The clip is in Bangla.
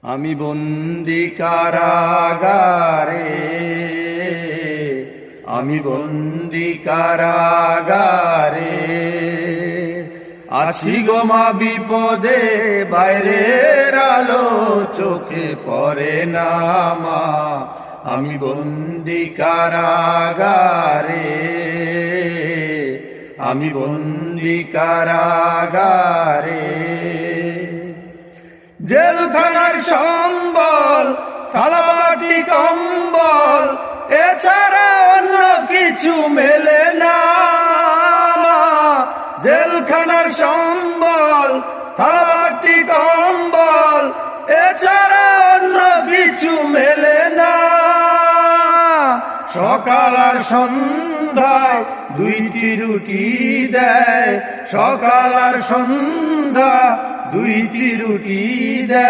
আমি বন্দি কারাগারে, আমি বন্দি কারাগারে, আছি গো মা বিপদে, বাইরের আলো চোখে পড়ে না মা। আমি বন্দি কারাগারে, আমি বন্দি কারাগারে। জেলখানার সম্বল, থালাবাটি কম্বল, এছাড়া অন্য কিছু মেলে না। জেলখানার সম্বল, থালাবাটি কম্বল, এছাড়া অন্য কিছু মেলে না। সকাল আর সন্ধ্যায় দুইটি রুটি দেয়, সকাল আর সন্ধ্যা দুইটি রুটি দেয়।